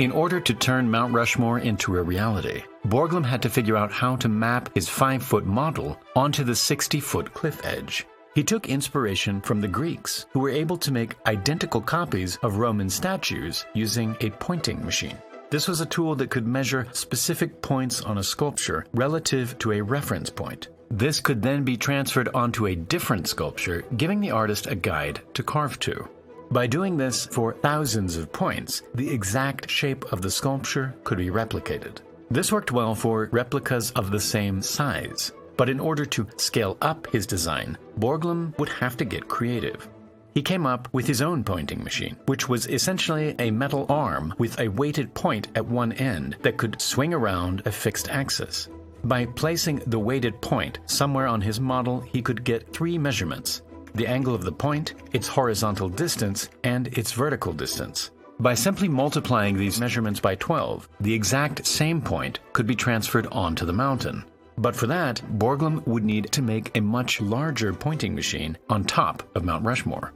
In order to turn Mount Rushmore into a reality, Borglum had to figure out how to map his 5-foot model onto the 60-foot cliff edge. He took inspiration from the Greeks, who were able to make identical copies of Roman statues using a pointing machine. This was a tool that could measure specific points on a sculpture relative to a reference point. This could then be transferred onto a different sculpture, giving the artist a guide to carve to. By doing this for thousands of points, the exact shape of the sculpture could be replicated. This worked well for replicas of the same size. But in order to scale up his design, Borglum would have to get creative. He came up with his own pointing machine, which was essentially a metal arm with a weighted point at one end that could swing around a fixed axis. By placing the weighted point somewhere on his model, he could get 3 measurements: the angle of the point, its horizontal distance, and its vertical distance. By simply multiplying these measurements by 12, the exact same point could be transferred onto the mountain. But for that, Borglum would need to make a much larger pointing machine on top of Mount Rushmore.